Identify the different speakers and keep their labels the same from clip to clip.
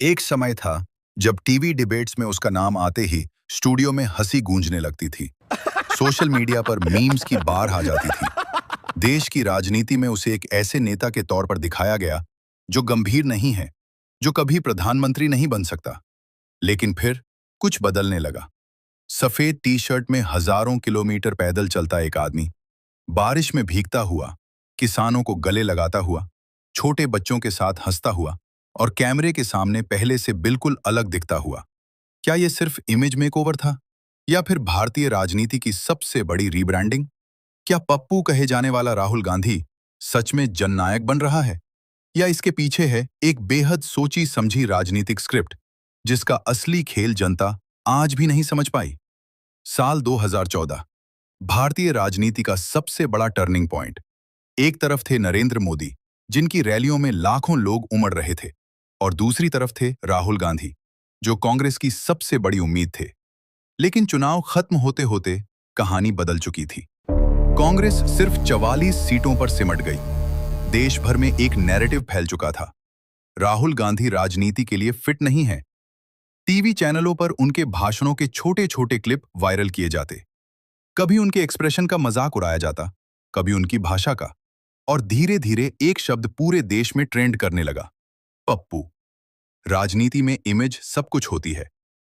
Speaker 1: एक समय था जब टीवी डिबेट्स में उसका नाम आते ही स्टूडियो में हंसी गूंजने लगती थी। सोशल मीडिया पर मीम्स की बाढ़ आ जाती थी। देश की राजनीति में उसे एक ऐसे नेता के तौर पर दिखाया गया जो गंभीर नहीं है, जो कभी प्रधानमंत्री नहीं बन सकता। लेकिन फिर कुछ बदलने लगा। सफेद टी शर्ट में हजारों किलोमीटर पैदल चलता एक आदमी, बारिश में भीगता हुआ, किसानों को गले लगाता हुआ, छोटे बच्चों के साथ हंसता हुआ और कैमरे के सामने पहले से बिल्कुल अलग दिखता हुआ। क्या यह सिर्फ इमेज मेकओवर था या फिर भारतीय राजनीति की सबसे बड़ी रीब्रांडिंग? क्या पप्पू कहे जाने वाला राहुल गांधी सच में जननायक बन रहा है या इसके पीछे है एक बेहद सोची समझी राजनीतिक स्क्रिप्ट जिसका असली खेल जनता आज भी नहीं समझ पाई? साल 2014 भारतीय राजनीति का सबसे बड़ा टर्निंग पॉइंट। एक तरफ थे नरेंद्र मोदी, जिनकी रैलियों में लाखों लोग उमड़ रहे थे, और दूसरी तरफ थे राहुल गांधी, जो कांग्रेस की सबसे बड़ी उम्मीद थे। लेकिन चुनाव खत्म होते होते कहानी बदल चुकी थी। कांग्रेस सिर्फ 44 सीटों पर सिमट गई। देश भर में एक नैरेटिव फैल चुका था, राहुल गांधी राजनीति के लिए फिट नहीं है। टीवी चैनलों पर उनके भाषणों के छोटे छोटे क्लिप वायरल किए जाते। कभी उनके एक्सप्रेशन का मजाक उड़ाया जाता, कभी उनकी भाषा का, और धीरे धीरे एक शब्द पूरे देश में ट्रेंड करने लगा, पप्पू। राजनीति में इमेज सब कुछ होती है,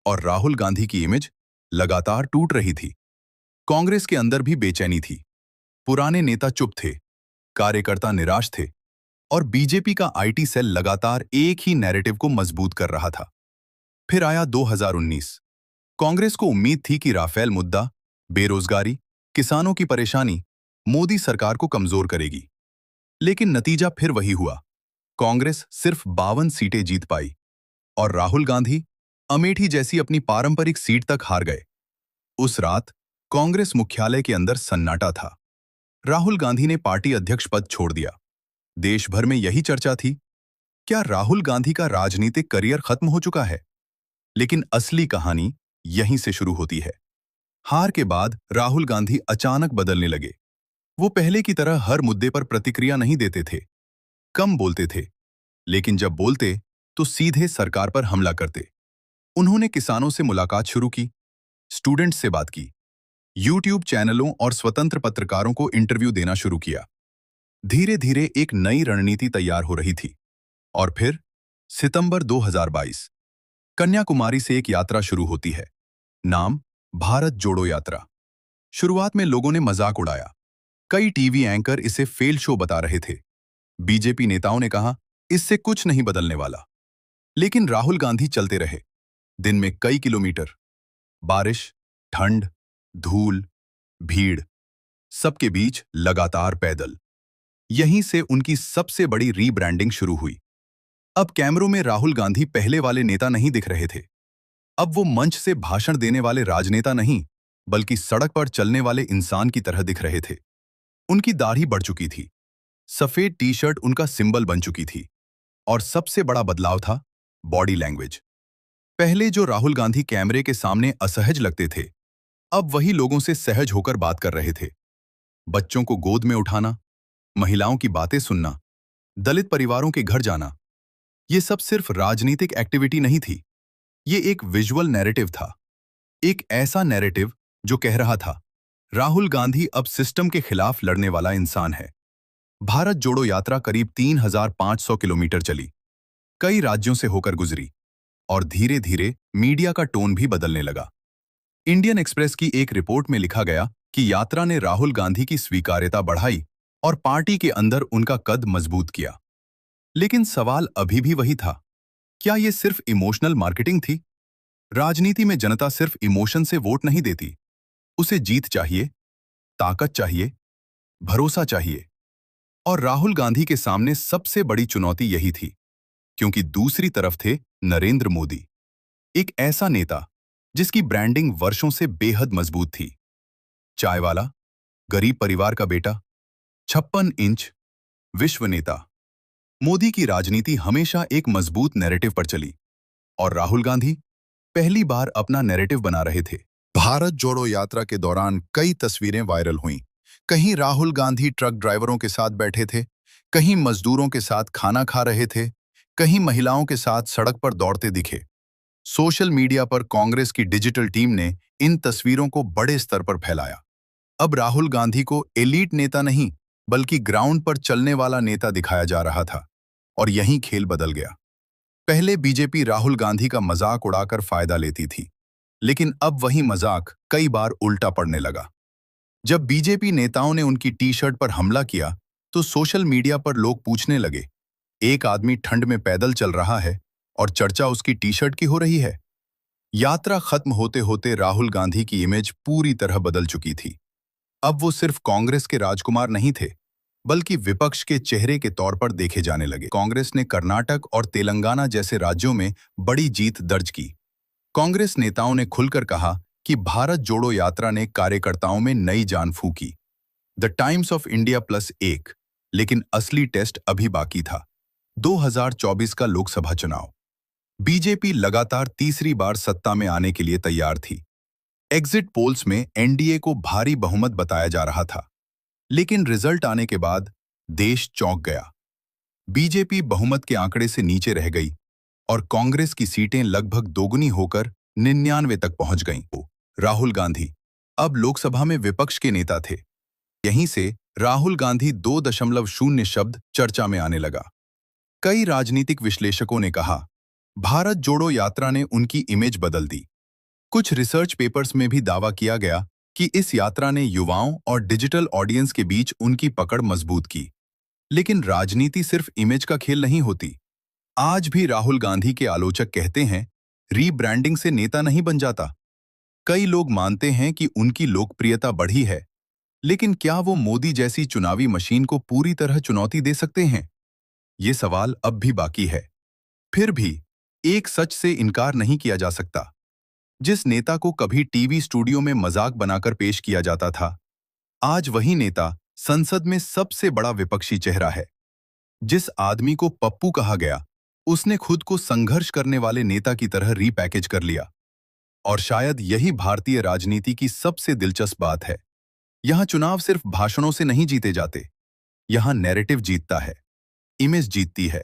Speaker 1: और राहुल गांधी की इमेज लगातार टूट रही थी। कांग्रेस के अंदर भी बेचैनी थी। पुराने नेता चुप थे, कार्यकर्ता निराश थे, और बीजेपी का आईटी सेल लगातार एक ही नैरेटिव को मजबूत कर रहा था। फिर आया 2019। कांग्रेस को उम्मीद थी कि राफेल मुद्दा, बेरोजगारी, किसानों की परेशानी मोदी सरकार को कमजोर करेगी। लेकिन नतीजा फिर वही हुआ। कांग्रेस सिर्फ 52 सीटें जीत पाई, और राहुल गांधी अमेठी जैसी अपनी पारंपरिक सीट तक हार गए। उस रात कांग्रेस मुख्यालय के अंदर सन्नाटा था। राहुल गांधी ने पार्टी अध्यक्ष पद छोड़ दिया। देश भर में यही चर्चा थी, क्या राहुल गांधी का राजनीतिक करियर खत्म हो चुका है? लेकिन असली कहानी यहीं से शुरू होती है। हार के बाद राहुल गांधी अचानक बदलने लगे। वो पहले की तरह हर मुद्दे पर प्रतिक्रिया नहीं देते थे, कम बोलते थे, लेकिन जब बोलते तो सीधे सरकार पर हमला करते। उन्होंने किसानों से मुलाकात शुरू की, स्टूडेंट्स से बात की, यूट्यूब चैनलों और स्वतंत्र पत्रकारों को इंटरव्यू देना शुरू किया। धीरे धीरे एक नई रणनीति तैयार हो रही थी। और फिर सितंबर 2022, कन्याकुमारी से एक यात्रा शुरू होती है। नाम भारत जोड़ो यात्रा। शुरुआत में लोगों ने मजाक उड़ाया। कई टीवी एंकर इसे फेल शो बता रहे थे। बीजेपी नेताओं ने कहा, इससे कुछ नहीं बदलने वाला। लेकिन राहुल गांधी चलते रहे। दिन में कई किलोमीटर, बारिश, ठंड, धूल, भीड़, सबके बीच लगातार पैदल। यहीं से उनकी सबसे बड़ी रीब्रांडिंग शुरू हुई। अब कैमरों में राहुल गांधी पहले वाले नेता नहीं दिख रहे थे। अब वो मंच से भाषण देने वाले राजनेता नहीं, बल्कि सड़क पर चलने वाले इंसान की तरह दिख रहे थे। उनकी दाढ़ी बढ़ चुकी थी, सफेद टी शर्ट उनका सिंबल बन चुकी थी, और सबसे बड़ा बदलाव था बॉडी लैंग्वेज। पहले जो राहुल गांधी कैमरे के सामने असहज लगते थे, अब वही लोगों से सहज होकर बात कर रहे थे। बच्चों को गोद में उठाना, महिलाओं की बातें सुनना, दलित परिवारों के घर जाना, ये सब सिर्फ राजनीतिक एक्टिविटी नहीं थी, ये एक विजुअल नैरेटिव था। एक ऐसा नैरेटिव जो कह रहा था, राहुल गांधी अब सिस्टम के खिलाफ लड़ने वाला इंसान है। भारत जोड़ो यात्रा करीब 3,500 किलोमीटर चली, कई राज्यों से होकर गुजरी, और धीरे धीरे मीडिया का टोन भी बदलने लगा। इंडियन एक्सप्रेस की एक रिपोर्ट में लिखा गया कि यात्रा ने राहुल गांधी की स्वीकार्यता बढ़ाई और पार्टी के अंदर उनका कद मजबूत किया। लेकिन सवाल अभी भी वही था, क्या यह सिर्फ इमोशनल मार्केटिंग थी? राजनीति में जनता सिर्फ इमोशन से वोट नहीं देती, उसे जीत चाहिए, ताकत चाहिए, भरोसा चाहिए। और राहुल गांधी के सामने सबसे बड़ी चुनौती यही थी, क्योंकि दूसरी तरफ थे नरेंद्र मोदी, एक ऐसा नेता जिसकी ब्रांडिंग वर्षों से बेहद मजबूत थी। चाय वाला, गरीब परिवार का बेटा, 56 इंच, विश्व नेता। मोदी की राजनीति हमेशा एक मजबूत नैरेटिव पर चली, और राहुल गांधी पहली बार अपना नैरेटिव बना रहे थे। भारत जोड़ो यात्रा के दौरान कई तस्वीरें वायरल हुईं। कहीं राहुल गांधी ट्रक ड्राइवरों के साथ बैठे थे, कहीं मजदूरों के साथ खाना खा रहे थे, कहीं महिलाओं के साथ सड़क पर दौड़ते दिखे। सोशल मीडिया पर कांग्रेस की डिजिटल टीम ने इन तस्वीरों को बड़े स्तर पर फैलाया। अब राहुल गांधी को एलीट नेता नहीं, बल्कि ग्राउंड पर चलने वाला नेता दिखाया जा रहा था। और यहीं खेल बदल गया। पहले बीजेपी राहुल गांधी का मजाक उड़ाकर फायदा लेती थी, लेकिन अब वही मजाक कई बार उल्टा पड़ने लगा। जब बीजेपी नेताओं ने उनकी टी शर्ट पर हमला किया, तो सोशल मीडिया पर लोग पूछने लगे, एक आदमी ठंड में पैदल चल रहा है और चर्चा उसकी टी शर्ट की हो रही है। यात्रा खत्म होते होते राहुल गांधी की इमेज पूरी तरह बदल चुकी थी। अब वो सिर्फ कांग्रेस के राजकुमार नहीं थे, बल्कि विपक्ष के चेहरे के तौर पर देखे जाने लगे। कांग्रेस ने कर्नाटक और तेलंगाना जैसे राज्यों में बड़ी जीत दर्ज की। कांग्रेस नेताओं ने खुलकर कहा कि भारत जोड़ो यात्रा ने कार्यकर्ताओं में नई जान फूंकी। The Times of India +1। लेकिन असली टेस्ट अभी बाकी था। 2024 का लोकसभा चुनाव। बीजेपी लगातार तीसरी बार सत्ता में आने के लिए तैयार थी। एग्जिट पोल्स में एनडीए को भारी बहुमत बताया जा रहा था, लेकिन रिजल्ट आने के बाद देश चौंक गया। बीजेपी बहुमत के आंकड़े से नीचे रह गई और कांग्रेस की सीटें लगभग दोगुनी होकर 99 तक पहुंच गईं। राहुल गांधी अब लोकसभा में विपक्ष के नेता थे। यहीं से राहुल गांधी 2.0 शब्द चर्चा में आने लगा। कई राजनीतिक विश्लेषकों ने कहा, भारत जोड़ो यात्रा ने उनकी इमेज बदल दी। कुछ रिसर्च पेपर्स में भी दावा किया गया कि इस यात्रा ने युवाओं और डिजिटल ऑडियंस के बीच उनकी पकड़ मजबूत की। लेकिन राजनीति सिर्फ इमेज का खेल नहीं होती। आज भी राहुल गांधी के आलोचक कहते हैं, रीब्रांडिंग से नेता नहीं बन जाता। कई लोग मानते हैं कि उनकी लोकप्रियता बढ़ी है, लेकिन क्या वो मोदी जैसी चुनावी मशीन को पूरी तरह चुनौती दे सकते हैं? ये सवाल अब भी बाकी है। फिर भी एक सच से इनकार नहीं किया जा सकता। जिस नेता को कभी टीवी स्टूडियो में मजाक बनाकर पेश किया जाता था, आज वही नेता संसद में सबसे बड़ा विपक्षी चेहरा है। जिस आदमी को पप्पू कहा गया, उसने खुद को संघर्ष करने वाले नेता की तरह रीपैकेज कर लिया। और शायद यही भारतीय राजनीति की सबसे दिलचस्प बात है। यहां चुनाव सिर्फ भाषणों से नहीं जीते जाते। यहां नैरेटिव जीतता है, इमेज जीतती है,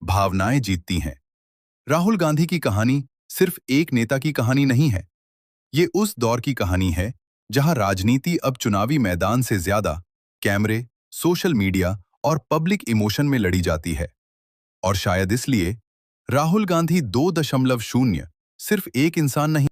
Speaker 1: भावनाएं जीतती हैं। राहुल गांधी की कहानी सिर्फ एक नेता की कहानी नहीं है। ये उस दौर की कहानी है जहां राजनीति अब चुनावी मैदान से ज्यादा कैमरे, सोशल मीडिया और पब्लिक इमोशन में लड़ी जाती है। और शायद इसलिए राहुल गांधी 2.0 सिर्फ एक इंसान नहीं